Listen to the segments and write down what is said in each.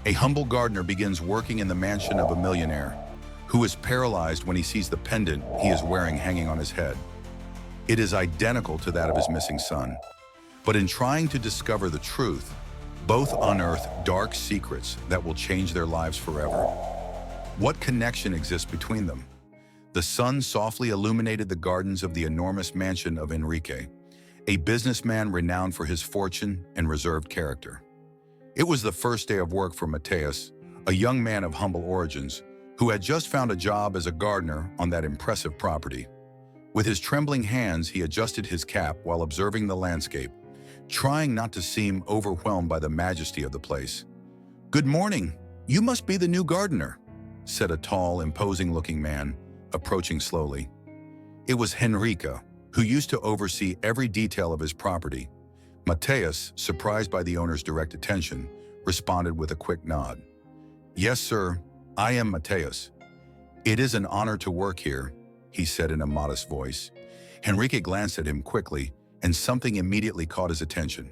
A humble gardener begins working in the mansion of a millionaire, who is paralyzed when he sees the pendant he is wearing hanging on his head. It is identical to that of his missing son. But in trying to discover the truth, both unearth dark secrets that will change their lives forever. What connection exists between them? The sun softly illuminated the gardens of the enormous mansion of Enrique, a businessman renowned for his fortune and reserved character. It was the first day of work for Mateus, a young man of humble origins, who had just found a job as a gardener on that impressive property. With his trembling hands, he adjusted his cap while observing the landscape, trying not to seem overwhelmed by the majesty of the place. "Good morning. You must be the new gardener," said a tall, imposing-looking man, approaching slowly. It was Henrique, who used to oversee every detail of his property. Mateus, surprised by the owner's direct attention, responded with a quick nod. "Yes, sir, I am Mateus. It is an honor to work here," he said in a modest voice. Henrique glanced at him quickly, and something immediately caught his attention: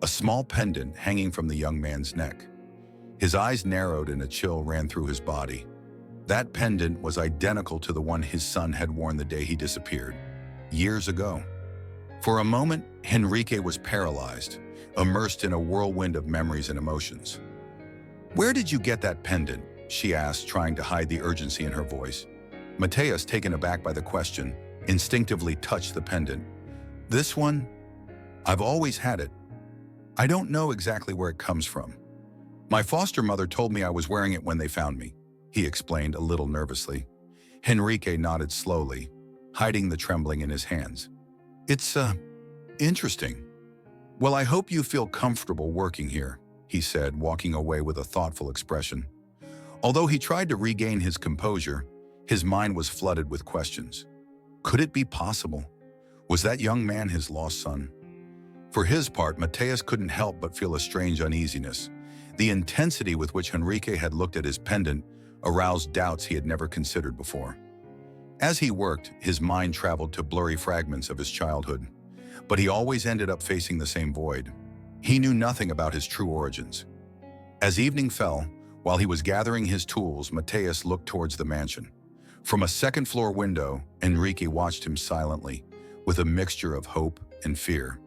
a small pendant hanging from the young man's neck. His eyes narrowed and a chill ran through his body. That pendant was identical to the one his son had worn the day he disappeared, years ago. For a moment, Henrique was paralyzed, immersed in a whirlwind of memories and emotions. "Where did you get that pendant?" she asked, trying to hide the urgency in her voice. Mateus, taken aback by the question, instinctively touched the pendant. "This one? I've always had it. I don't know exactly where it comes from. My foster mother told me I was wearing it when they found me," he explained a little nervously. Henrique nodded slowly, hiding the trembling in his hands. "It's, interesting. Well, I hope you feel comfortable working here," he said, walking away with a thoughtful expression. Although he tried to regain his composure, his mind was flooded with questions. Could it be possible? Was that young man his lost son? For his part, Mateus couldn't help but feel a strange uneasiness. The intensity with which Henrique had looked at his pendant aroused doubts he had never considered before. As he worked, his mind traveled to blurry fragments of his childhood, but he always ended up facing the same void. He knew nothing about his true origins. As evening fell, while he was gathering his tools, Mateus looked towards the mansion. From a second-floor window, Enrique watched him silently, with a mixture of hope and fear.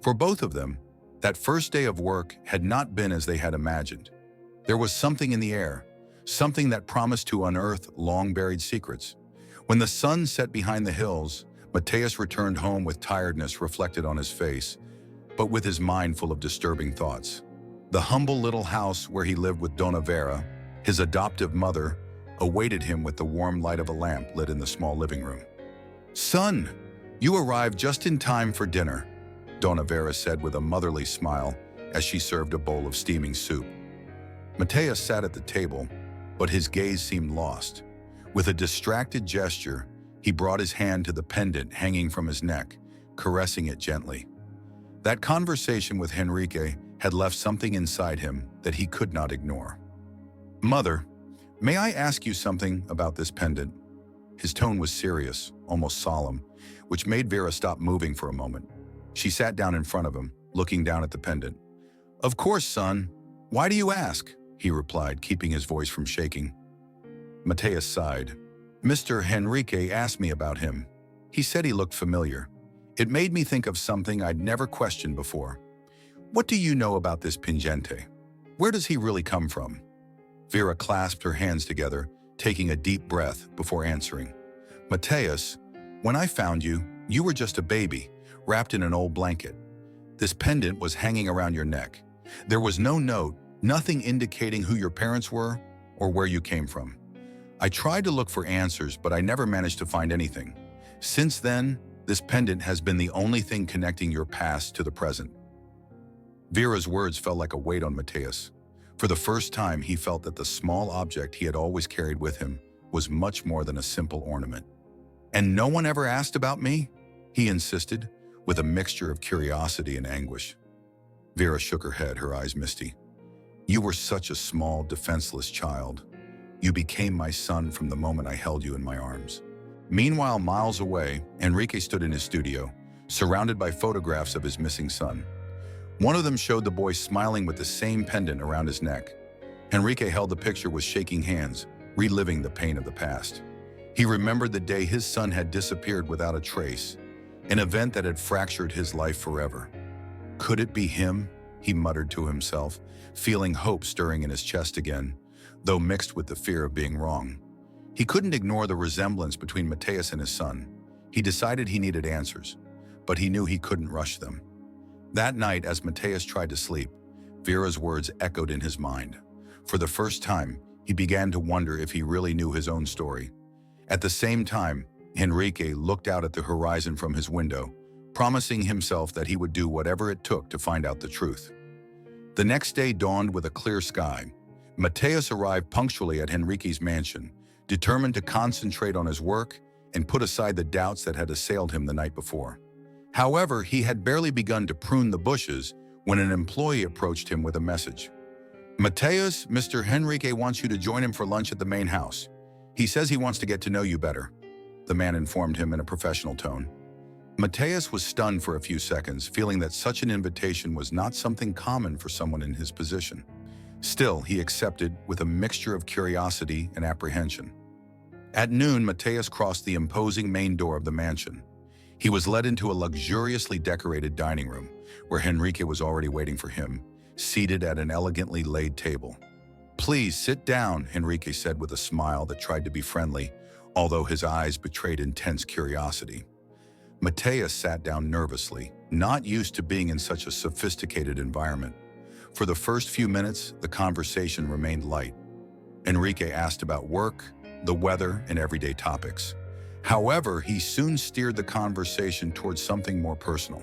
For both of them, that first day of work had not been as they had imagined. There was something in the air, something that promised to unearth long-buried secrets. When the sun set behind the hills, Mateus returned home with tiredness reflected on his face, but with his mind full of disturbing thoughts. The humble little house where he lived with Dona Vera, his adoptive mother, awaited him with the warm light of a lamp lit in the small living room. "Son, you arrived just in time for dinner," Dona Vera said with a motherly smile as she served a bowl of steaming soup. Mateus sat at the table, but his gaze seemed lost. With a distracted gesture, he brought his hand to the pendant hanging from his neck, caressing it gently. That conversation with Henrique had left something inside him that he could not ignore. "Mother, may I ask you something about this pendant?" His tone was serious, almost solemn, which made Vera stop moving for a moment. She sat down in front of him, looking down at the pendant. "Of course, son. Why do you ask?" he replied, keeping his voice from shaking. Mateus sighed. "Mr. Henrique asked me about him. He said he looked familiar. It made me think of something I'd never questioned before. What do you know about this Pingente? Where does he really come from?" Vera clasped her hands together, taking a deep breath before answering. "Mateus, when I found you, you were just a baby, wrapped in an old blanket. This pendant was hanging around your neck. There was no note, nothing indicating who your parents were or where you came from. I tried to look for answers, but I never managed to find anything. Since then, this pendant has been the only thing connecting your past to the present." Vera's words fell like a weight on Mateus. For the first time, he felt that the small object he had always carried with him was much more than a simple ornament. "And no one ever asked about me?" he insisted, with a mixture of curiosity and anguish. Vera shook her head, her eyes misty. "You were such a small, defenseless child. You became my son from the moment I held you in my arms." Meanwhile, miles away, Enrique stood in his studio, surrounded by photographs of his missing son. One of them showed the boy smiling with the same pendant around his neck. Enrique held the picture with shaking hands, reliving the pain of the past. He remembered the day his son had disappeared without a trace, an event that had fractured his life forever. Could it be him? He muttered to himself, feeling hope stirring in his chest again, though mixed with the fear of being wrong. He couldn't ignore the resemblance between Mateus and his son. He decided he needed answers, but he knew he couldn't rush them. That night, as Mateus tried to sleep, Vera's words echoed in his mind. For the first time, he began to wonder if he really knew his own story. At the same time, Enrique looked out at the horizon from his window, promising himself that he would do whatever it took to find out the truth. The next day dawned with a clear sky. Mateus arrived punctually at Enrique's mansion, determined to concentrate on his work and put aside the doubts that had assailed him the night before. However, he had barely begun to prune the bushes when an employee approached him with a message. "Mateus, Mr. Enrique wants you to join him for lunch at the main house. He says he wants to get to know you better," the man informed him in a professional tone. Mateus was stunned for a few seconds, feeling that such an invitation was not something common for someone in his position. Still, he accepted with a mixture of curiosity and apprehension. At noon, Mateus crossed the imposing main door of the mansion. He was led into a luxuriously decorated dining room, where Enrique was already waiting for him, seated at an elegantly laid table. "Please sit down," Enrique said with a smile that tried to be friendly, although his eyes betrayed intense curiosity. Mateus sat down nervously, not used to being in such a sophisticated environment. For the first few minutes, the conversation remained light. Enrique asked about work, the weather, and everyday topics. However, he soon steered the conversation towards something more personal.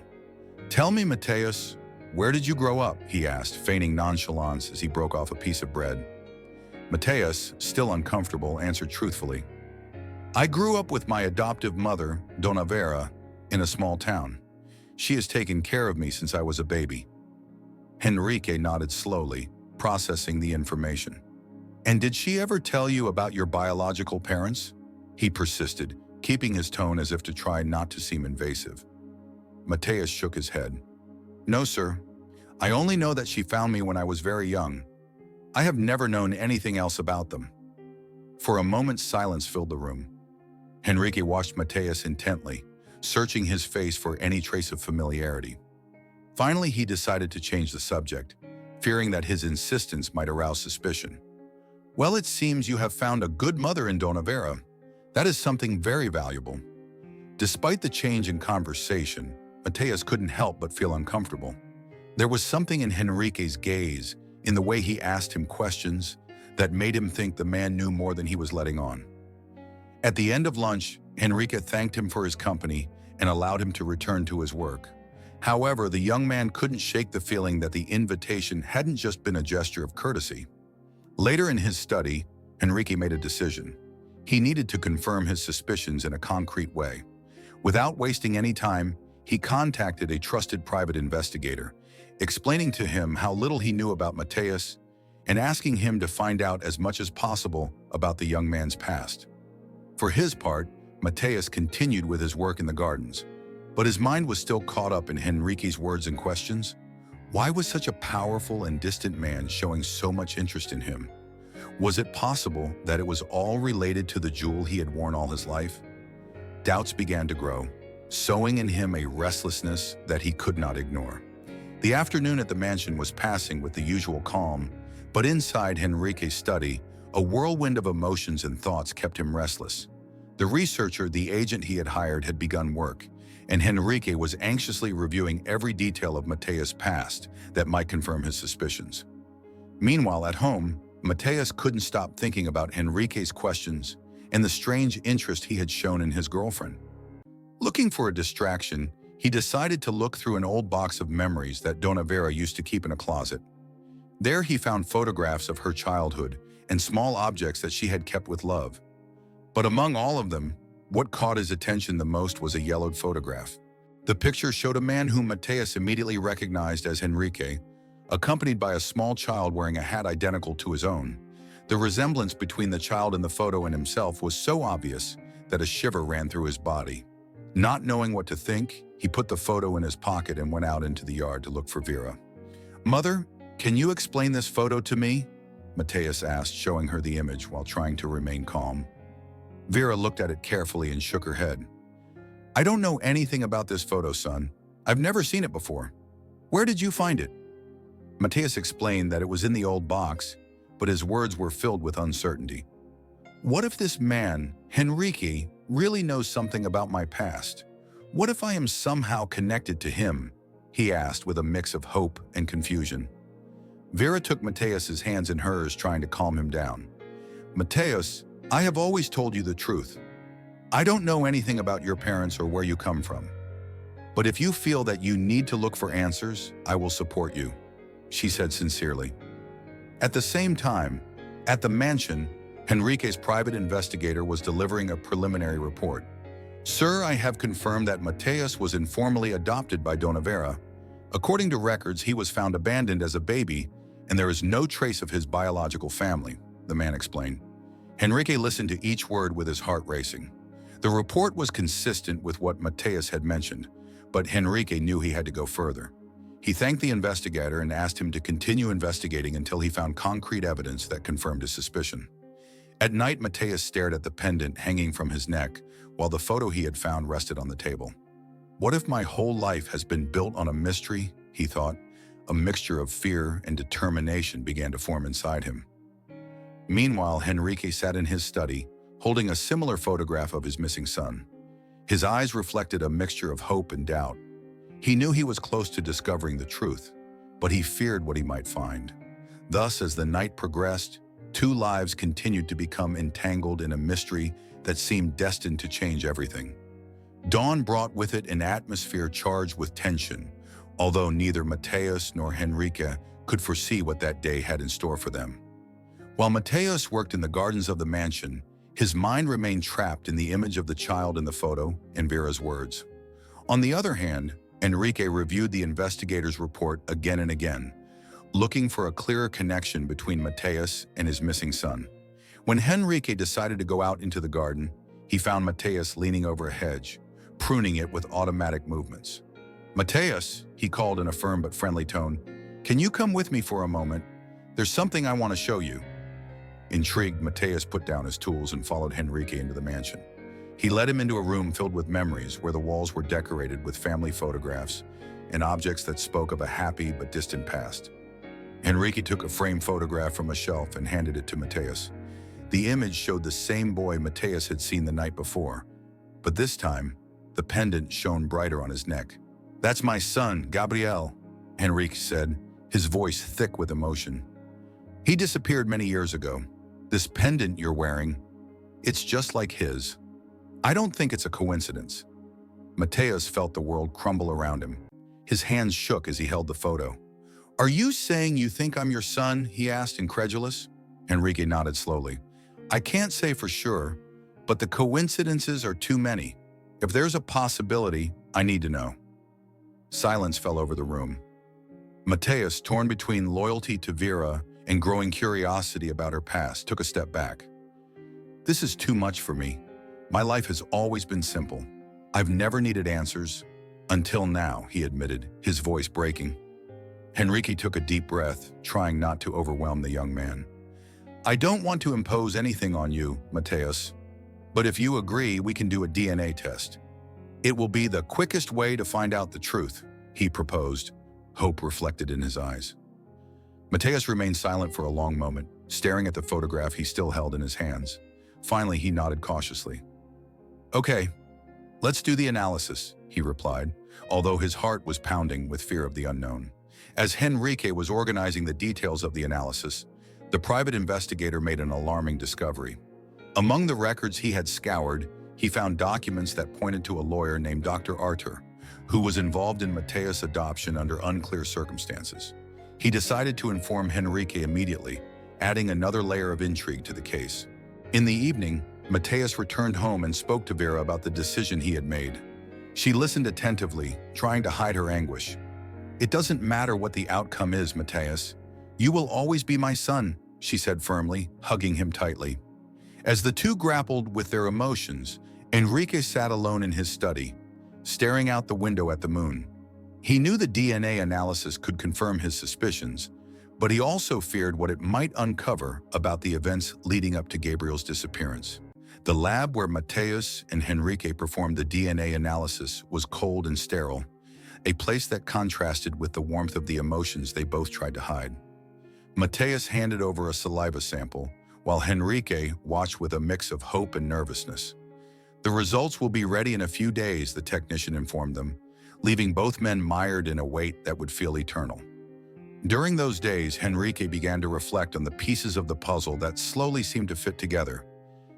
"Tell me, Mateus, where did you grow up?" he asked, feigning nonchalance as he broke off a piece of bread. Mateus, still uncomfortable, answered truthfully, "I grew up with my adoptive mother, Dona Vera, in a small town. She has taken care of me since I was a baby." Enrique nodded slowly, processing the information. "And did she ever tell you about your biological parents?" he persisted, keeping his tone as if to try not to seem invasive. Mateus shook his head. "No, sir. I only know that she found me when I was very young. I have never known anything else about them." For a moment, silence filled the room. Enrique watched Mateus intently, searching his face for any trace of familiarity. Finally, he decided to change the subject, fearing that his insistence might arouse suspicion. "Well, it seems you have found a good mother in Dona Vera. That is something very valuable." Despite the change in conversation, Mateus couldn't help but feel uncomfortable. There was something in Enrique's gaze, in the way he asked him questions, that made him think the man knew more than he was letting on. At the end of lunch, Enrique thanked him for his company and allowed him to return to his work. However, the young man couldn't shake the feeling that the invitation hadn't just been a gesture of courtesy. Later in his study, Enrique made a decision. He needed to confirm his suspicions in a concrete way. Without wasting any time, he contacted a trusted private investigator, explaining to him how little he knew about Mateus and asking him to find out as much as possible about the young man's past. For his part, Mateus continued with his work in the gardens, but his mind was still caught up in Enrique's words and questions. Why was such a powerful and distant man showing so much interest in him? Was it possible that it was all related to the jewel he had worn all his life? Doubts began to grow, sowing in him a restlessness that he could not ignore. The afternoon at the mansion was passing with the usual calm, but inside Enrique's study, a whirlwind of emotions and thoughts kept him restless. The researcher, the agent he had hired, had begun work, and Enrique was anxiously reviewing every detail of Mateus' past that might confirm his suspicions. Meanwhile, at home, Mateus couldn't stop thinking about Enrique's questions and the strange interest he had shown in his girlfriend. Looking for a distraction, he decided to look through an old box of memories that Dona Vera used to keep in a closet. There he found photographs of her childhood and small objects that she had kept with love. But among all of them, what caught his attention the most was a yellowed photograph. The picture showed a man whom Mateus immediately recognized as Enrique, accompanied by a small child wearing a hat identical to his own. The resemblance between the child in the photo and himself was so obvious that a shiver ran through his body. Not knowing what to think, he put the photo in his pocket and went out into the yard to look for Vera. "Mother, can you explain this photo to me?" Mateus asked, showing her the image while trying to remain calm. Vera looked at it carefully and shook her head. I don't know anything about this photo, son. I've never seen it before. Where did you find it? Mateus explained that it was in the old box, but his words were filled with uncertainty. What if this man, Henrique, really knows something about my past? What if I am somehow connected to him? He asked with a mix of hope and confusion. Vera took Mateus's hands in hers, trying to calm him down. Mateus, I have always told you the truth. I don't know anything about your parents or where you come from. But if you feel that you need to look for answers, I will support you, she said sincerely. At the same time, at the mansion, Henrique's private investigator was delivering a preliminary report. Sir, I have confirmed that Mateus was informally adopted by Dona Vera. According to records, he was found abandoned as a baby, and there is no trace of his biological family, the man explained. Henrique listened to each word with his heart racing. The report was consistent with what Mateus had mentioned, but Henrique knew he had to go further. He thanked the investigator and asked him to continue investigating until he found concrete evidence that confirmed his suspicion. At night, Mateus stared at the pendant hanging from his neck, while the photo he had found rested on the table. What if my whole life has been built on a mystery, he thought. A mixture of fear and determination began to form inside him. Meanwhile, Henrique sat in his study, holding a similar photograph of his missing son. His eyes reflected a mixture of hope and doubt. He knew he was close to discovering the truth, but he feared what he might find. Thus, as the night progressed, two lives continued to become entangled in a mystery that seemed destined to change everything. Dawn brought with it an atmosphere charged with tension, although neither Mateus nor Henrique could foresee what that day had in store for them. While Mateus worked in the gardens of the mansion, his mind remained trapped in the image of the child in the photo and Vera's words. On the other hand, Henrique reviewed the investigator's report again and again, looking for a clearer connection between Mateus and his missing son. When Henrique decided to go out into the garden, he found Mateus leaning over a hedge, pruning it with automatic movements. Mateus, he called in a firm but friendly tone, can you come with me for a moment? There's something I want to show you. Intrigued, Mateus put down his tools and followed Henrique into the mansion. He led him into a room filled with memories where the walls were decorated with family photographs and objects that spoke of a happy but distant past. Henrique took a framed photograph from a shelf and handed it to Mateus. The image showed the same boy Mateus had seen the night before, but this time, the pendant shone brighter on his neck. That's my son, Gabriel, Henrique said, his voice thick with emotion. He disappeared many years ago. This pendant you're wearing, it's just like his. I don't think it's a coincidence. Mateus felt the world crumble around him. His hands shook as he held the photo. Are you saying you think I'm your son? He asked, incredulous. Henrique nodded slowly. I can't say for sure, but the coincidences are too many. If there's a possibility, I need to know. Silence fell over the room. Mateus, torn between loyalty to Vera and growing curiosity about her past, took a step back. This is too much for me. My life has always been simple. I've never needed answers. Until now, he admitted, his voice breaking. Henrique took a deep breath, trying not to overwhelm the young man. I don't want to impose anything on you, Mateus, but if you agree, we can do a DNA test. It will be the quickest way to find out the truth, he proposed, hope reflected in his eyes. Mateus remained silent for a long moment, staring at the photograph he still held in his hands. Finally, he nodded cautiously. Okay, let's do the analysis, he replied, although his heart was pounding with fear of the unknown. As Henrique was organizing the details of the analysis, the private investigator made an alarming discovery. Among the records he had scoured, he found documents that pointed to a lawyer named Dr. Arthur, who was involved in Mateus' adoption under unclear circumstances. He decided to inform Henrique immediately, adding another layer of intrigue to the case. In the evening, Mateus returned home and spoke to Vera about the decision he had made. She listened attentively, trying to hide her anguish. It doesn't matter what the outcome is, Mateus. You will always be my son, she said firmly, hugging him tightly. As the two grappled with their emotions, Henrique sat alone in his study, staring out the window at the moon. He knew the DNA analysis could confirm his suspicions, But he also feared what it might uncover about the events leading up to Gabriel's disappearance. The lab where Mateus and Henrique performed the DNA analysis was cold and sterile, a place that contrasted with the warmth of the emotions they both tried to hide. Mateus handed over a saliva sample, while Henrique watched with a mix of hope and nervousness. The results will be ready in a few days, the technician informed them, leaving both men mired in a wait that would feel eternal. During those days, Henrique began to reflect on the pieces of the puzzle that slowly seemed to fit together.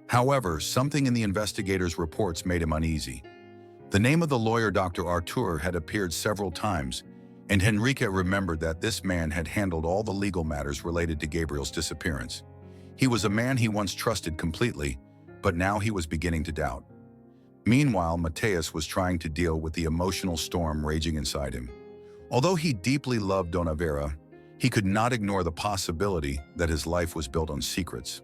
However, something in the investigators' reports made him uneasy. The name of the lawyer, Dr. Artur, had appeared several times, and Henrique remembered that this man had handled all the legal matters related to Gabriel's disappearance. He was a man he once trusted completely, but now he was beginning to doubt. Meanwhile, Mateus was trying to deal with the emotional storm raging inside him. Although he deeply loved Dona Vera, he could not ignore the possibility that his life was built on secrets.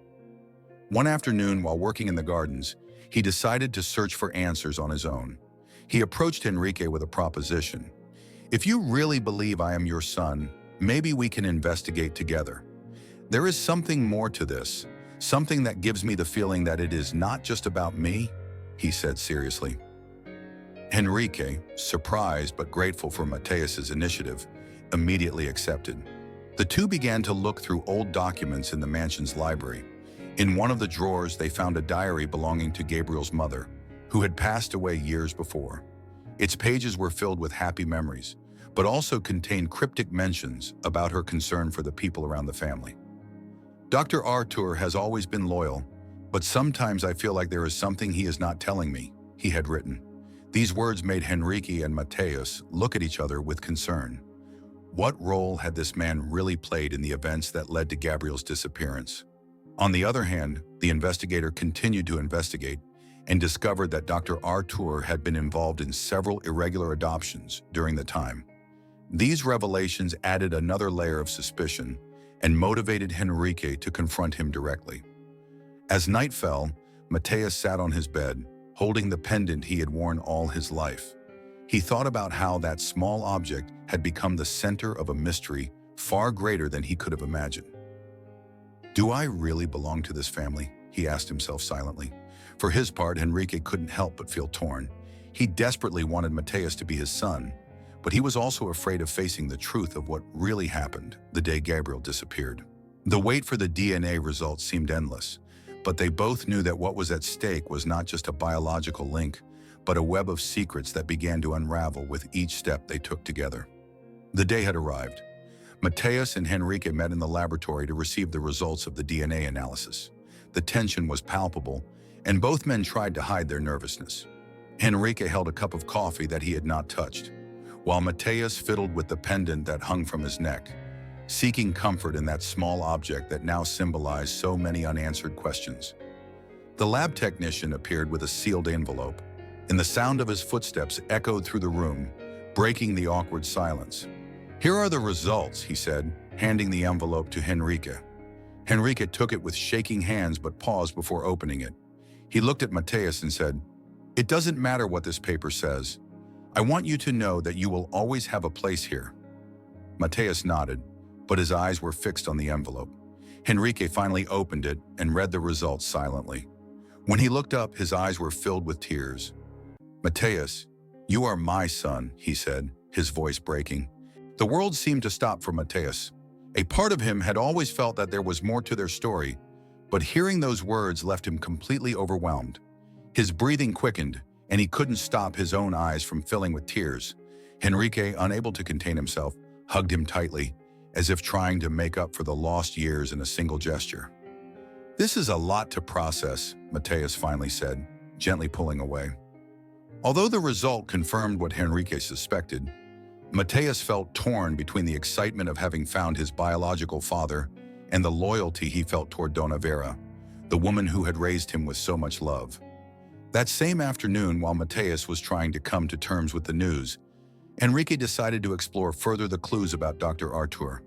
One afternoon, while working in the gardens, he decided to search for answers on his own. He approached Henrique with a proposition. "If you really believe I am your son, maybe we can investigate together. There is something more to this, something that gives me the feeling that it is not just about me," he said seriously. Henrique, surprised but grateful for Mateus's initiative, immediately accepted. The two began to look through old documents in the mansion's library. In one of the drawers, they found a diary belonging to Gabriel's mother, who had passed away years before. Its pages were filled with happy memories, but also contained cryptic mentions about her concern for the people around the family. "Dr. Artur has always been loyal, but sometimes I feel like there is something he is not telling me," he had written. These words made Henrique and Mateus look at each other with concern. What role had this man really played in the events that led to Gabriel's disappearance? On the other hand, the investigator continued to investigate and discovered that Dr. Artur had been involved in several irregular adoptions during the time. These revelations added another layer of suspicion and motivated Henrique to confront him directly. As night fell, Mateus sat on his bed, holding the pendant he had worn all his life. He thought about how that small object had become the center of a mystery far greater than he could have imagined. "Do I really belong to this family?" he asked himself silently. For his part, Henrique couldn't help but feel torn. He desperately wanted Mateus to be his son, but he was also afraid of facing the truth of what really happened the day Gabriel disappeared. The wait for the DNA results seemed endless, but they both knew that what was at stake was not just a biological link, but a web of secrets that began to unravel with each step they took together. The day had arrived. Mateus and Henrique met in the laboratory to receive the results of the DNA analysis. The tension was palpable, and both men tried to hide their nervousness. Henrique held a cup of coffee that he had not touched, while Mateus fiddled with the pendant that hung from his neck, seeking comfort in that small object that now symbolized so many unanswered questions. The lab technician appeared with a sealed envelope, and the sound of his footsteps echoed through the room, breaking the awkward silence. "Here are the results," he said, handing the envelope to Henrique. Henrique took it with shaking hands but paused before opening it. He looked at Mateus and said, "It doesn't matter what this paper says. I want you to know that you will always have a place here." Mateus nodded, but his eyes were fixed on the envelope. Henrique finally opened it and read the results silently. When he looked up, his eyes were filled with tears. "Mateus, you are my son," he said, his voice breaking. The world seemed to stop for Mateus. A part of him had always felt that there was more to their story, but hearing those words left him completely overwhelmed. His breathing quickened, and he couldn't stop his own eyes from filling with tears. Henrique, unable to contain himself, hugged him tightly, as if trying to make up for the lost years in a single gesture. "This is a lot to process," Mateus finally said, gently pulling away. Although the result confirmed what Henrique suspected, Mateus felt torn between the excitement of having found his biological father and the loyalty he felt toward Dona Vera, the woman who had raised him with so much love. That same afternoon, while Mateus was trying to come to terms with the news, Henrique decided to explore further the clues about Dr. Artur.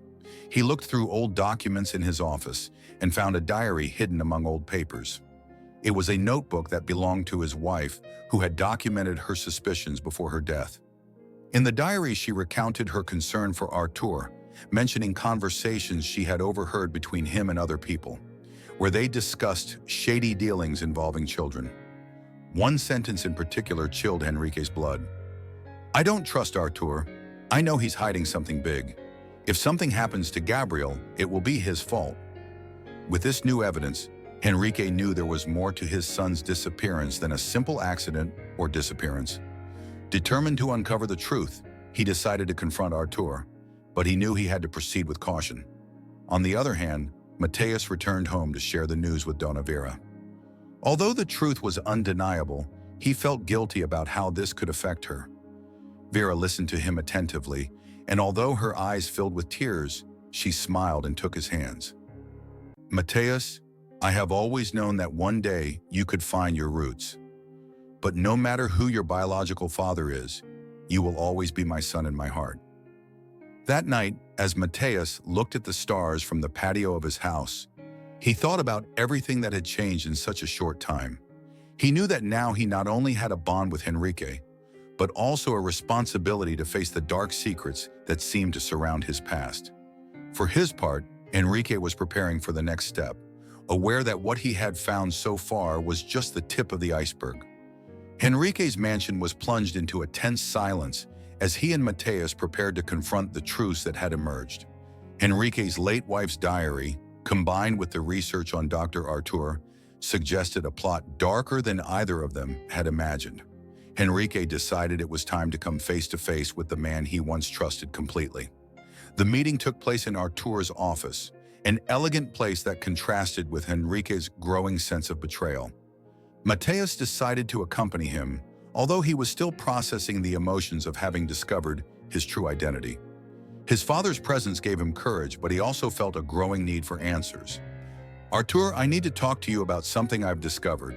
He looked through old documents in his office and found a diary hidden among old papers. It was a notebook that belonged to his wife, who had documented her suspicions before her death. In the diary, she recounted her concern for Artur mentioning conversations she had overheard between him and other people, where they discussed shady dealings involving children. One sentence in particular chilled Henrique's blood. "I don't trust Artur. I know he's hiding something big. If something happens to Gabriel, it will be his fault." With this new evidence, Henrique knew there was more to his son's disappearance than a simple accident or disappearance. Determined to uncover the truth, he decided to confront Artur, but he knew he had to proceed with caution. On the other hand, Mateus returned home to share the news with Dona Vera. Although the truth was undeniable, he felt guilty about how this could affect her. Vera listened to him attentively, and although her eyes filled with tears, she smiled and took his hands. "Mateus, I have always known that one day you could find your roots. But no matter who your biological father is, you will always be my son in my heart." That night, as Mateus looked at the stars from the patio of his house, he thought about everything that had changed in such a short time. He knew that now he not only had a bond with Henrique, but also a responsibility to face the dark secrets that seemed to surround his past. For his part, Henrique was preparing for the next step, aware that what he had found so far was just the tip of the iceberg. Henrique's mansion was plunged into a tense silence as he and Mateus prepared to confront the truths that had emerged. Henrique's late wife's diary, combined with the research on Dr. Artur, suggested a plot darker than either of them had imagined. Henrique decided it was time to come face to face with the man he once trusted completely. The meeting took place in Artur's office, an elegant place that contrasted with Henrique's growing sense of betrayal. Mateus decided to accompany him, although he was still processing the emotions of having discovered his true identity. His father's presence gave him courage, but he also felt a growing need for answers. "Artur, I need to talk to you about something I've discovered,"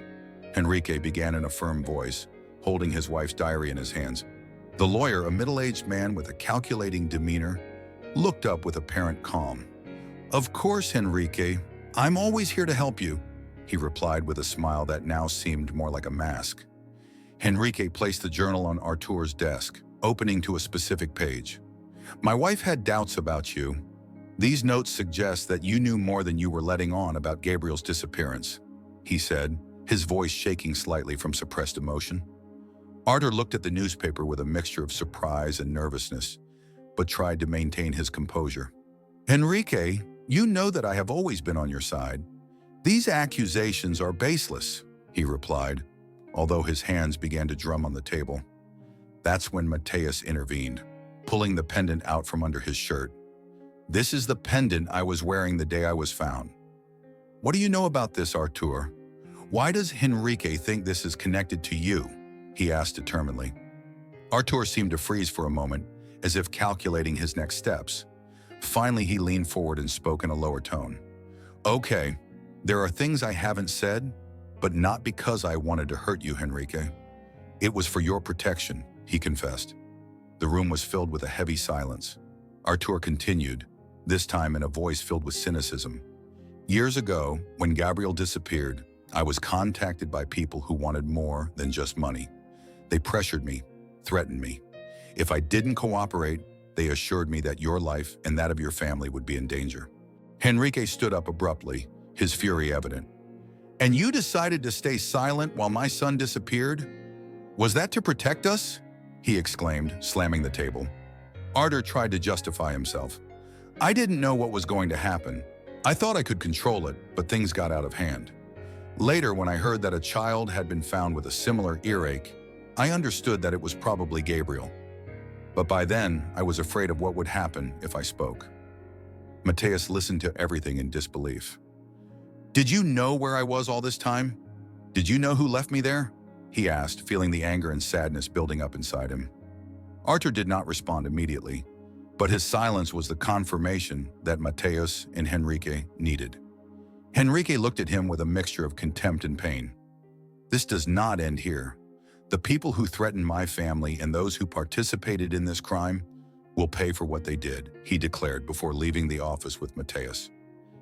Henrique began in a firm voice, holding his wife's diary in his hands. The lawyer, a middle-aged man with a calculating demeanor, looked up with apparent calm. "Of course, Henrique. I'm always here to help you," he replied with a smile that now seemed more like a mask. Henrique placed the journal on Artur's desk, opening to a specific page. "My wife had doubts about you. These notes suggest that you knew more than you were letting on about Gabriel's disappearance," he said, his voice shaking slightly from suppressed emotion. Artur looked at the newspaper with a mixture of surprise and nervousness, but tried to maintain his composure. "Henrique, you know that I have always been on your side. These accusations are baseless," he replied, although his hands began to drum on the table. That's when Mateus intervened, pulling the pendant out from under his shirt. "This is the pendant I was wearing the day I was found." "What do you know about this, Artur? Why does Henrique think this is connected to you?" he asked determinedly. Artur seemed to freeze for a moment, as if calculating his next steps. Finally, he leaned forward and spoke in a lower tone. "Okay, there are things I haven't said, but not because I wanted to hurt you, Henrique. It was for your protection," he confessed. The room was filled with a heavy silence. Artur continued, this time in a voice filled with cynicism. "Years ago, when Gabriel disappeared, I was contacted by people who wanted more than just money. They pressured me, threatened me. If I didn't cooperate, they assured me that your life and that of your family would be in danger." Henrique stood up abruptly, his fury evident. "And you decided to stay silent while my son disappeared? Was that to protect us?" he exclaimed, slamming the table. Artur tried to justify himself. "I didn't know what was going to happen. I thought I could control it, but things got out of hand. Later, when I heard that a child had been found with a similar earache, I understood that it was probably Gabriel. But by then, I was afraid of what would happen if I spoke." Mateus listened to everything in disbelief. "Did you know where I was all this time? Did you know who left me there?" he asked, feeling the anger and sadness building up inside him. Artur did not respond immediately, but his silence was the confirmation that Mateus and Henrique needed. Henrique looked at him with a mixture of contempt and pain. "This does not end here. The people who threatened my family and those who participated in this crime will pay for what they did," he declared before leaving the office with Mateus.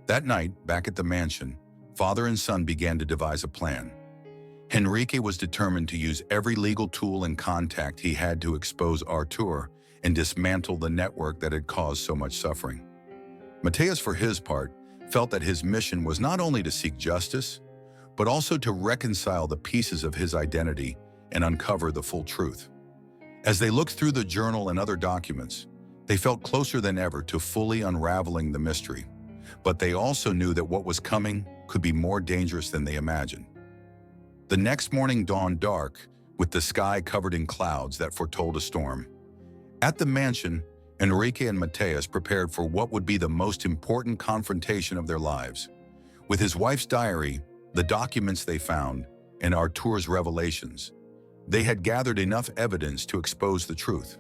That night, back at the mansion, father and son began to devise a plan. Henrique was determined to use every legal tool and contact he had to expose Artur and dismantle the network that had caused so much suffering. Mateus, for his part, felt that his mission was not only to seek justice, but also to reconcile the pieces of his identity and uncover the full truth. As they looked through the journal and other documents, they felt closer than ever to fully unraveling the mystery, but they also knew that what was coming could be more dangerous than they imagined. The next morning dawned dark, with the sky covered in clouds that foretold a storm. At the mansion, Enrique and Mateus prepared for what would be the most important confrontation of their lives. With his wife's diary, the documents they found, and Artur's revelations, they had gathered enough evidence to expose the truth.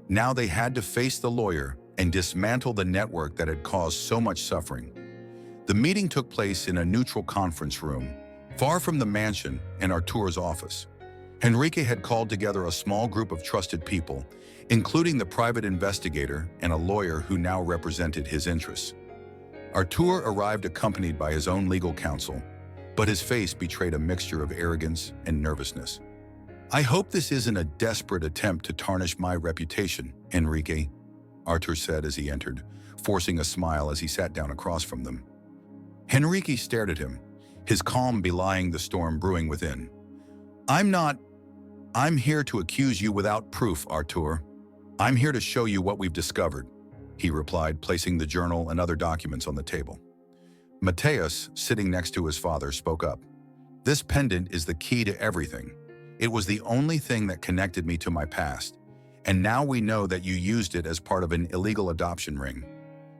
Now they had to face the lawyer and dismantle the network that had caused so much suffering. The meeting took place in a neutral conference room, far from the mansion and Artur's office. Enrique had called together a small group of trusted people, including the private investigator and a lawyer who now represented his interests. Artur arrived accompanied by his own legal counsel, but his face betrayed a mixture of arrogance and nervousness. "I hope this isn't a desperate attempt to tarnish my reputation, Enrique," Artur said as he entered, forcing a smile as he sat down across from them. Enrique stared at him, his calm belying the storm brewing within. I'm here to accuse you without proof, Artur. I'm here to show you what we've discovered," he replied, placing the journal and other documents on the table. Mateus, sitting next to his father, spoke up. "This pendant is the key to everything. It was the only thing that connected me to my past, and now we know that you used it as part of an illegal adoption ring.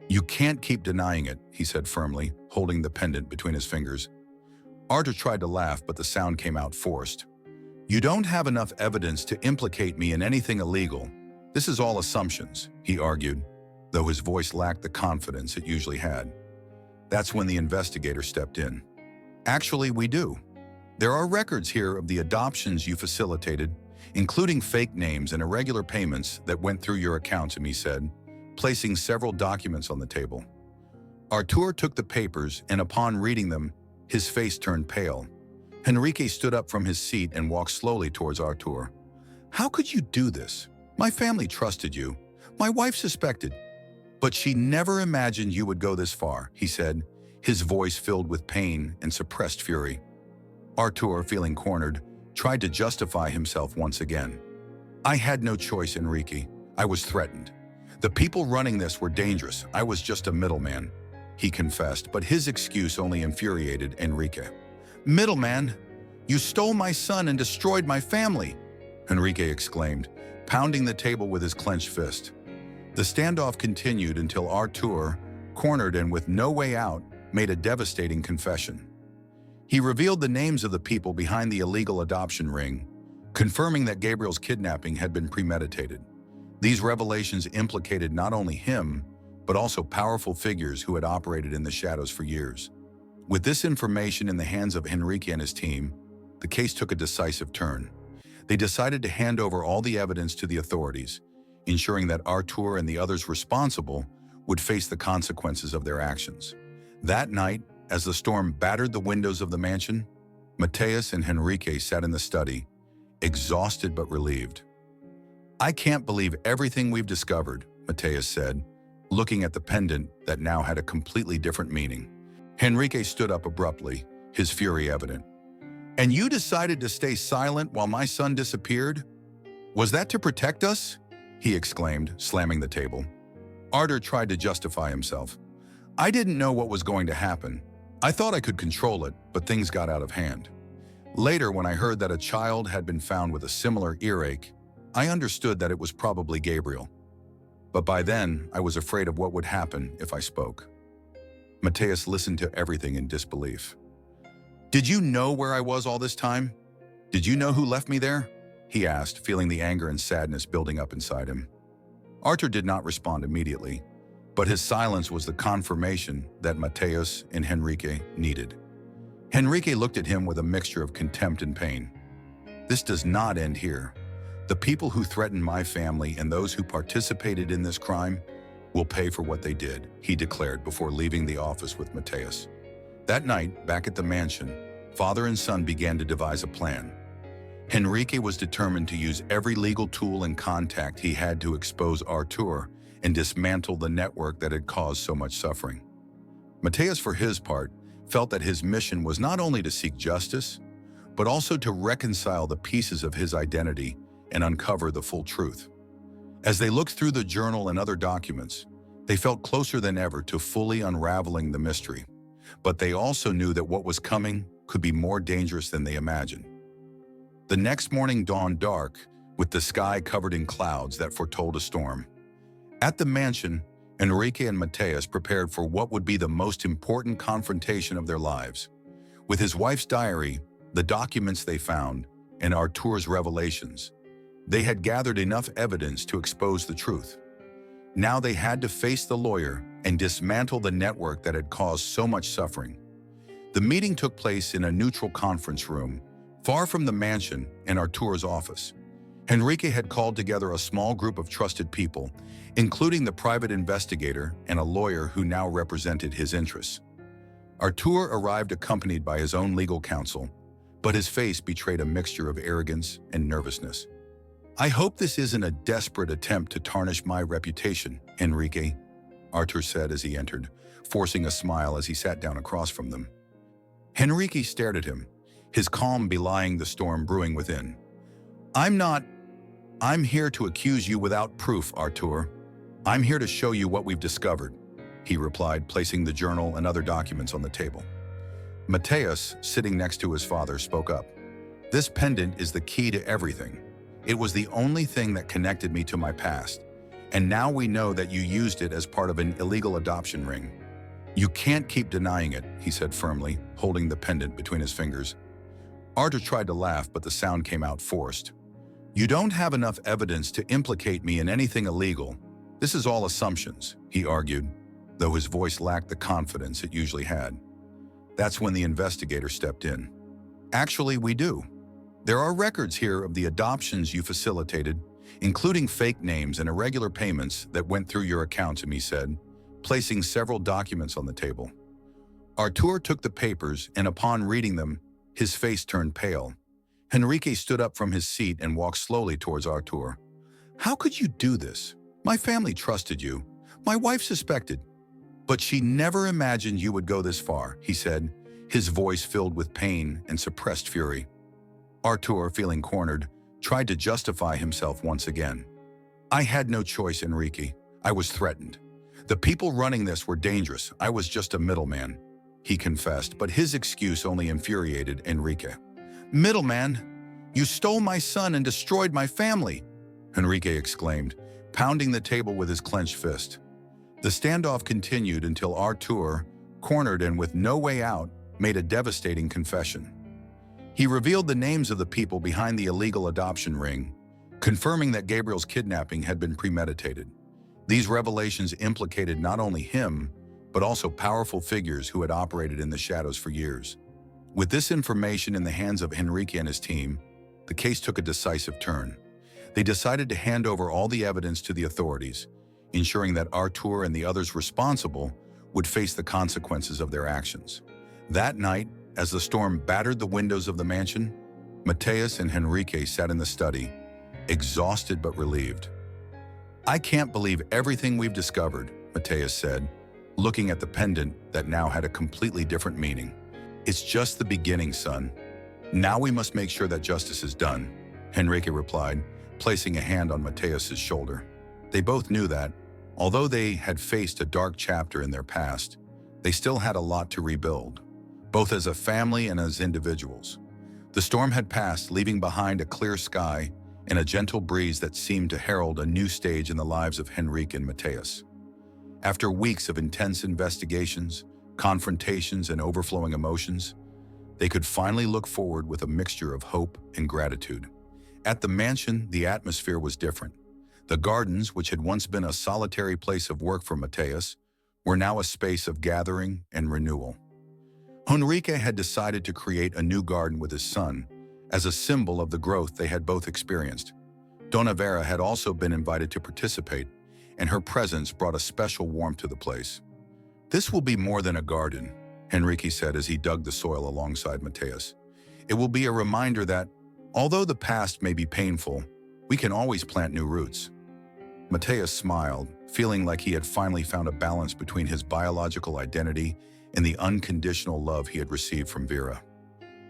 You can't keep denying it," he said firmly, holding the pendant between his fingers. Artur tried to laugh, but the sound came out forced. "You don't have enough evidence to implicate me in anything illegal. This is all assumptions," he argued, though his voice lacked the confidence it usually had. That's when the investigator stepped in. "Actually, we do. There are records here of the adoptions you facilitated, including fake names and irregular payments that went through your account," he said, placing several documents on the table. Artur took the papers, and upon reading them, his face turned pale. Enrique stood up from his seat and walked slowly towards Artur. "How could you do this? My family trusted you. My wife suspected. But she never imagined you would go this far," he said, his voice filled with pain and suppressed fury. Artur, feeling cornered, tried to justify himself once again. "I had no choice, Enrique. I was threatened. The people running this were dangerous. I was just a middleman," he confessed, but his excuse only infuriated Enrique. "Middleman? You stole my son and destroyed my family," Enrique exclaimed, pounding the table with his clenched fist. The standoff continued until Artur, cornered and with no way out, made a devastating confession. He revealed the names of the people behind the illegal adoption ring, confirming that Gabriel's kidnapping had been premeditated. These revelations implicated not only him, but also powerful figures who had operated in the shadows for years. With this information in the hands of Enrique and his team, the case took a decisive turn. They decided to hand over all the evidence to the authorities, ensuring that Artur and the others responsible would face the consequences of their actions. That night, as the storm battered the windows of the mansion, Mateus and Enrique sat in the study, exhausted but relieved. "I can't believe everything we've discovered," Mateus said, looking at the pendant that now had a completely different meaning. Enrique stood up abruptly, his fury evident. "And you decided to stay silent while my son disappeared? Was that to protect us?" he exclaimed, slamming the table. Artur tried to justify himself. "I didn't know what was going to happen. I thought I could control it, but things got out of hand. Later, when I heard that a child had been found with a similar earache, I understood that it was probably Gabriel. But by then, I was afraid of what would happen if I spoke." Mateus listened to everything in disbelief. "Did you know where I was all this time? Did you know who left me there?" he asked, feeling the anger and sadness building up inside him. Artur did not respond immediately, but his silence was the confirmation that Mateus and Enrique needed. Enrique looked at him with a mixture of contempt and pain. "This does not end here. The people who threatened my family and those who participated in this crime will pay for what they did," he declared before leaving the office with Mateus. That night, back at the mansion, father and son began to devise a plan. Henrique was determined to use every legal tool and contact he had to expose Artur and dismantle the network that had caused so much suffering. Mateus, for his part, felt that his mission was not only to seek justice, but also to reconcile the pieces of his identity and uncover the full truth. As they looked through the journal and other documents, they felt closer than ever to fully unraveling the mystery, but they also knew that what was coming could be more dangerous than they imagined. The next morning dawned dark, with the sky covered in clouds that foretold a storm. At the mansion, Enrique and Mateus prepared for what would be the most important confrontation of their lives. With his wife's diary, the documents they found, and Artur's revelations, they had gathered enough evidence to expose the truth. Now they had to face the lawyer and dismantle the network that had caused so much suffering. The meeting took place in a neutral conference room, far from the mansion and Artur's office. Enrique had called together a small group of trusted people, including the private investigator and a lawyer who now represented his interests. Artur arrived accompanied by his own legal counsel, but his face betrayed a mixture of arrogance and nervousness. "I hope this isn't a desperate attempt to tarnish my reputation, Enrique," Artur said as he entered, forcing a smile as he sat down across from them. Enrique stared at him, his calm belying the storm brewing within. I'm here to accuse you without proof, Artur. I'm here to show you what we've discovered," he replied, placing the journal and other documents on the table. Mateus, sitting next to his father, spoke up. "This pendant is the key to everything. It was the only thing that connected me to my past, and now we know that you used it as part of an illegal adoption ring. You can't keep denying it," he said firmly, holding the pendant between his fingers. Artur tried to laugh, but the sound came out forced. "You don't have enough evidence to implicate me in anything illegal. This is all assumptions," he argued, though his voice lacked the confidence it usually had. That's when the investigator stepped in. "Actually, we do. There are records here of the adoptions you facilitated, including fake names and irregular payments that went through your account," he said, placing several documents on the table. Artur took the papers, and upon reading them, his face turned pale. Enrique stood up from his seat and walked slowly towards Artur. "How could you do this? My family trusted you. My wife suspected. But she never imagined you would go this far," he said, his voice filled with pain and suppressed fury. Artur, feeling cornered, tried to justify himself once again. "I had no choice, Enrique. I was threatened. The people running this were dangerous. I was just a middleman," he confessed, but his excuse only infuriated Enrique. "Middleman? You stole my son and destroyed my family," Enrique exclaimed, pounding the table with his clenched fist. The standoff continued until Artur, cornered and with no way out, made a devastating confession. He revealed the names of the people behind the illegal adoption ring, confirming that Gabriel's kidnapping had been premeditated. These revelations implicated not only him, but also powerful figures who had operated in the shadows for years. With this information in the hands of Enrique and his team, the case took a decisive turn. They decided to hand over all the evidence to the authorities, ensuring that Artur and the others responsible would face the consequences of their actions. That night, as the storm battered the windows of the mansion, Mateus and Enrique sat in the study, exhausted but relieved. "I can't believe everything we've discovered," Mateus said, looking at the pendant that now had a completely different meaning. "It's just the beginning, son. Now we must make sure that justice is done," Enrique replied, placing a hand on Mateus's shoulder. They both knew that, although they had faced a dark chapter in their past, they still had a lot to rebuild, both as a family and as individuals. The storm had passed, leaving behind a clear sky and a gentle breeze that seemed to herald a new stage in the lives of Enrique and Mateus. After weeks of intense investigations, confrontations, and overflowing emotions, they could finally look forward with a mixture of hope and gratitude. At the mansion, the atmosphere was different. The gardens, which had once been a solitary place of work for Mateus, were now a space of gathering and renewal. Enrique had decided to create a new garden with his son, as a symbol of the growth they had both experienced. Dona Vera had also been invited to participate, and her presence brought a special warmth to the place. "This will be more than a garden," Enrique said as he dug the soil alongside Mateus. "It will be a reminder that, Although the past may be painful, we can always plant new roots. Mateus smiled, feeling like he had finally found a balance between his biological identity and the unconditional love he had received from Vera.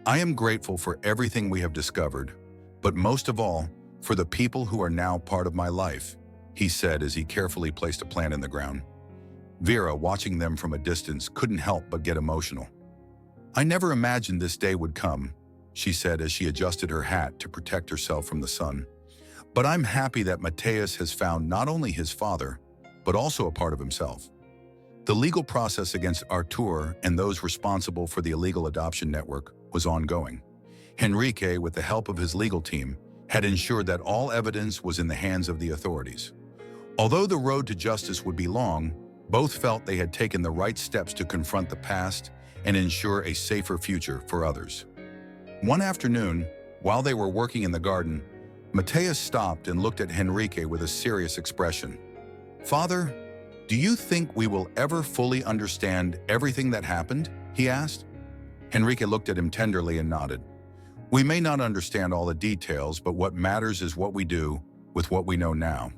I am grateful for everything we have discovered, but most of all, for the people who are now part of my life, he said as he carefully placed a plant in the ground. Vera, watching them from a distance, couldn't help but get emotional. I never imagined this day would come, she said as she adjusted her hat to protect herself from the sun. But I'm happy that Mateus has found not only his father, but also a part of himself. The legal process against Artur and those responsible for the illegal adoption network was ongoing. Henrique, with the help of his legal team, had ensured that all evidence was in the hands of the authorities. Although the road to justice would be long, both felt they had taken the right steps to confront the past and ensure a safer future for others. One afternoon, while they were working in the garden, Mateus stopped and looked at Henrique with a serious expression. "Father, do you think we will ever fully understand everything that happened?" he asked. Henrique looked at him tenderly and nodded. "We may not understand all the details, but what matters is what we do with what we know now.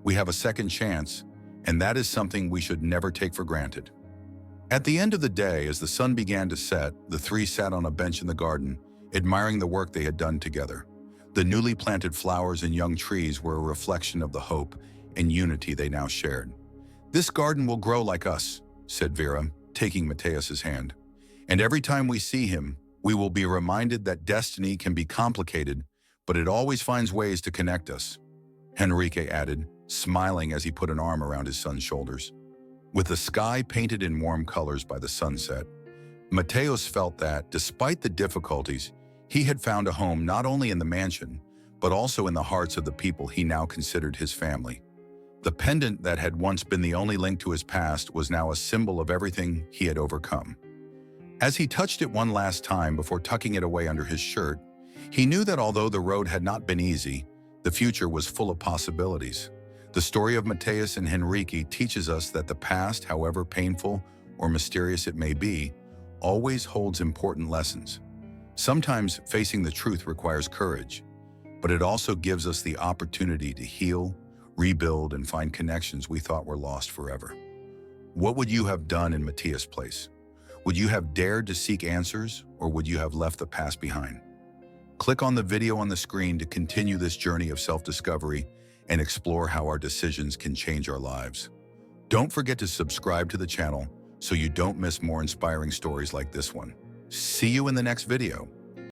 We have a second chance, and that is something we should never take for granted." At the end of the day, as the sun began to set, the three sat on a bench in the garden, admiring the work they had done together. The newly planted flowers and young trees were a reflection of the hope and unity they now shared. "This garden will grow like us," said Vera, taking Mateus's hand. "And every time we see him, we will be reminded that destiny can be complicated, but it always finds ways to connect us," Henrique added, smiling as he put an arm around his son's shoulders. With the sky painted in warm colors by the sunset, Mateus felt that, despite the difficulties, he had found a home not only in the mansion, but also in the hearts of the people he now considered his family. The pendant that had once been the only link to his past was now a symbol of everything he had overcome. As he touched it one last time before tucking it away under his shirt, he knew that although the road had not been easy, the future was full of possibilities. The story of Mateus and Henrique teaches us that the past, however painful or mysterious it may be, always holds important lessons. Sometimes facing the truth requires courage, but it also gives us the opportunity to heal, rebuild, and find connections we thought were lost forever. What would you have done in Mateus' place? Would you have dared to seek answers, or would you have left the past behind? Click on the video on the screen to continue this journey of self-discovery and explore how our decisions can change our lives. Don't forget to subscribe to the channel so you don't miss more inspiring stories like this one. See you in the next video.